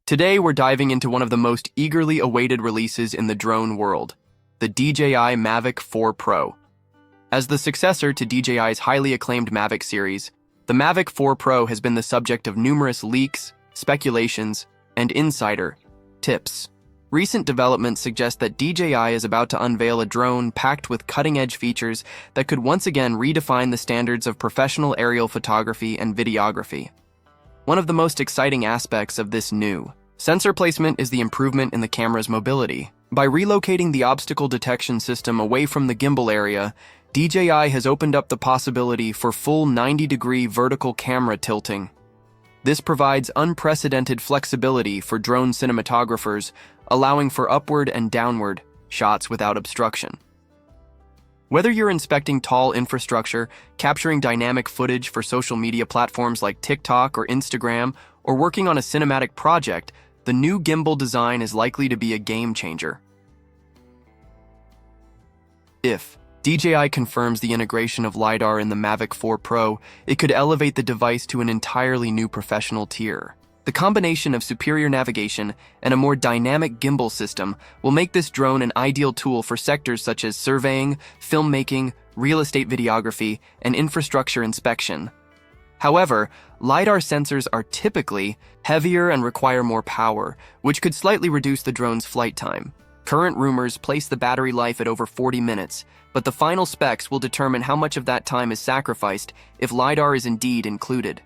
Today, we're diving into one of the most eagerly awaited releases in the drone world, the DJI MAVIC 4 Pro. As the successor to DJI's highly acclaimed MAVIC series, the MAVIC 4 Pro has been the subject of numerous leaks, speculations, and insider tips. Recent developments suggest that DJI is about to unveil a drone packed with cutting-edge features that could once again redefine the standards of professional aerial photography and videography. One of the most exciting aspects of this new sensor placement is the improvement in the camera's mobility. By relocating the obstacle detection system away from the gimbal area, DJI has opened up the possibility for full 90-degree vertical camera tilting. This provides unprecedented flexibility for drone cinematographers, allowing for upward and downward shots without obstruction. Whether you're inspecting tall infrastructure, capturing dynamic footage for social media platforms like TikTok or Instagram, or working on a cinematic project, the new gimbal design is likely to be a game changer. If DJI confirms the integration of LiDAR in the MAVIC 4 Pro, it could elevate the device to an entirely new professional tier. The combination of superior navigation and a more dynamic gimbal system will make this drone an ideal tool for sectors such as surveying, filmmaking, real estate videography, and infrastructure inspection. However, LiDAR sensors are typically heavier and require more power, which could slightly reduce the drone's flight time. Current rumors place the battery life at over 40 minutes, but the final specs will determine how much of that time is sacrificed if LiDAR is indeed included.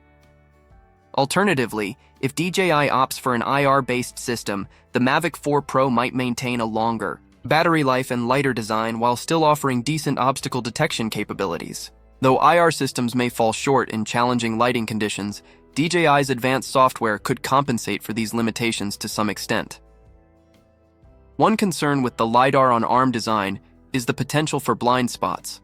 Alternatively, if DJI opts for an IR-based system, the MAVIC 4 Pro might maintain a longer battery life and lighter design while still offering decent obstacle detection capabilities. Though IR systems may fall short in challenging lighting conditions, DJI's advanced software could compensate for these limitations to some extent. One concern with the LiDAR on ARM design is the potential for blind spots.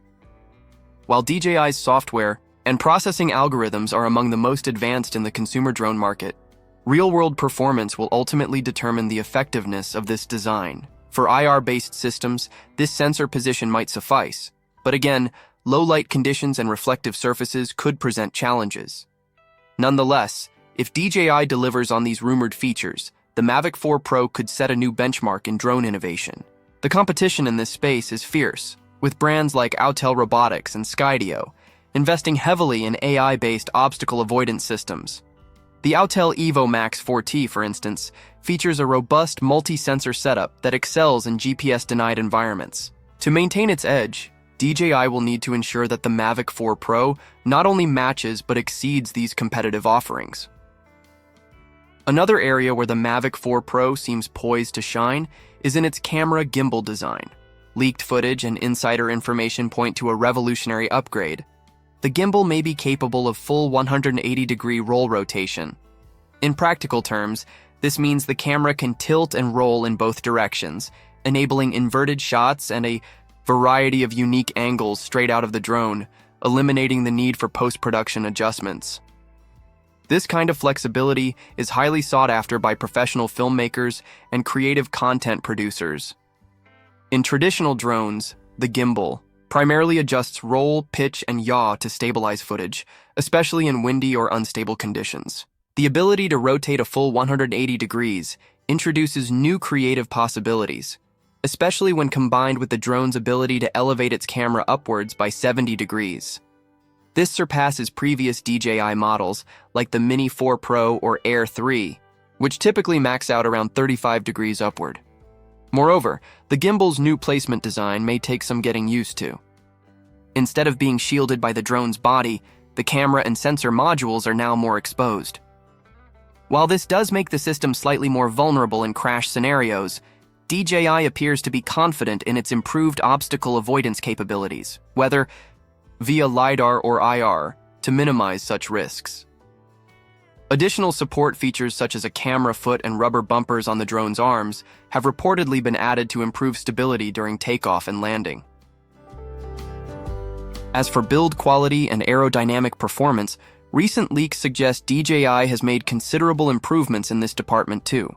While DJI's software and processing algorithms are among the most advanced in the consumer drone market, real-world performance will ultimately determine the effectiveness of this design. For IR-based systems, this sensor position might suffice, but again, low light conditions and reflective surfaces could present challenges. Nonetheless, if DJI delivers on these rumored features, the MAVIC 4 Pro could set a new benchmark in drone innovation. The competition in this space is fierce, with brands like Autel Robotics and Skydio investing heavily in AI-based obstacle avoidance systems. The Autel Evo Max 4T, for instance, features a robust multi-sensor setup that excels in GPS-denied environments. To maintain its edge, DJI will need to ensure that the MAVIC 4 Pro not only matches but exceeds these competitive offerings. Another area where the MAVIC 4 Pro seems poised to shine is in its camera gimbal design. Leaked footage and insider information point to a revolutionary upgrade. The gimbal may be capable of full 180-degree roll rotation. In practical terms, this means the camera can tilt and roll in both directions, enabling inverted shots and a variety of unique angles straight out of the drone, eliminating the need for post-production adjustments. This kind of flexibility is highly sought after by professional filmmakers and creative content producers. In traditional drones, the gimbal primarily adjusts roll, pitch, and yaw to stabilize footage, especially in windy or unstable conditions. The ability to rotate a full 180 degrees introduces new creative possibilities, especially when combined with the drone's ability to elevate its camera upwards by 70 degrees. This surpasses previous DJI models like the Mini 4 Pro or Air 3, which typically max out around 35 degrees upward. Moreover, the gimbal's new placement design may take some getting used to. Instead of being shielded by the drone's body, the camera and sensor modules are now more exposed. While this does make the system slightly more vulnerable in crash scenarios, DJI appears to be confident in its improved obstacle avoidance capabilities, whether via LiDAR or IR, to minimize such risks. Additional support features such as a camera foot and rubber bumpers on the drone's arms have reportedly been added to improve stability during takeoff and landing. As for build quality and aerodynamic performance, recent leaks suggest DJI has made considerable improvements in this department too.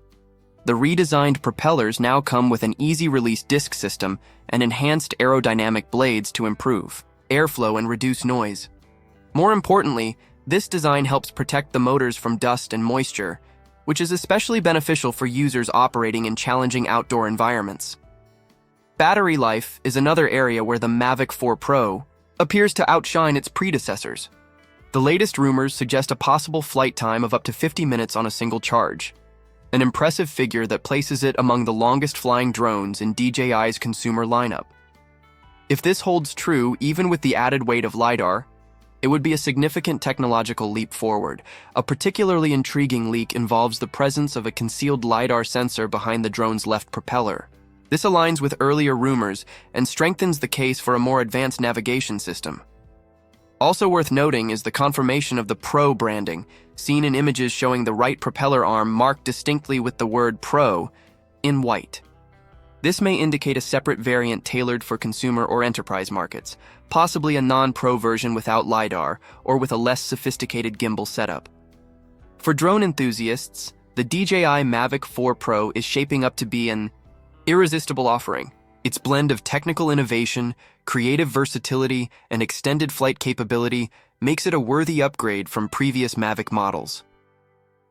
The redesigned propellers now come with an easy-release disc system and enhanced aerodynamic blades to improve airflow and reduce noise. More importantly, this design helps protect the motors from dust and moisture, which is especially beneficial for users operating in challenging outdoor environments. Battery life is another area where the Mavic 4 Pro appears to outshine its predecessors. The latest rumors suggest a possible flight time of up to 50 minutes on a single charge, an impressive figure that places it among the longest flying drones in DJI's consumer lineup. If this holds true, even with the added weight of LiDAR, it would be a significant technological leap forward. A particularly intriguing leak involves the presence of a concealed LiDAR sensor behind the drone's left propeller. This aligns with earlier rumors and strengthens the case for a more advanced navigation system. Also worth noting is the confirmation of the Pro branding, seen in images showing the right propeller arm marked distinctly with the word Pro in white. This may indicate a separate variant tailored for consumer or enterprise markets, possibly a non-Pro version without LiDAR or with a less sophisticated gimbal setup. For drone enthusiasts, the DJI MAVIC 4 Pro is shaping up to be an irresistible offering. Its blend of technical innovation, creative versatility, and extended flight capability makes it a worthy upgrade from previous Mavic models.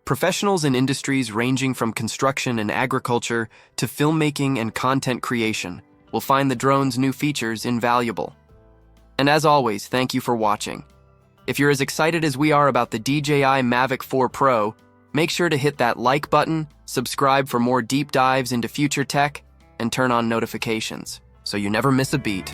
Professionals in industries ranging from construction and agriculture to filmmaking and content creation will find the drone's new features invaluable. And as always, thank you for watching. If you're as excited as we are about the DJI MAVIC 4 Pro, make sure to hit that like button, subscribe for more deep dives into future tech, and turn on notifications so you never miss a beat.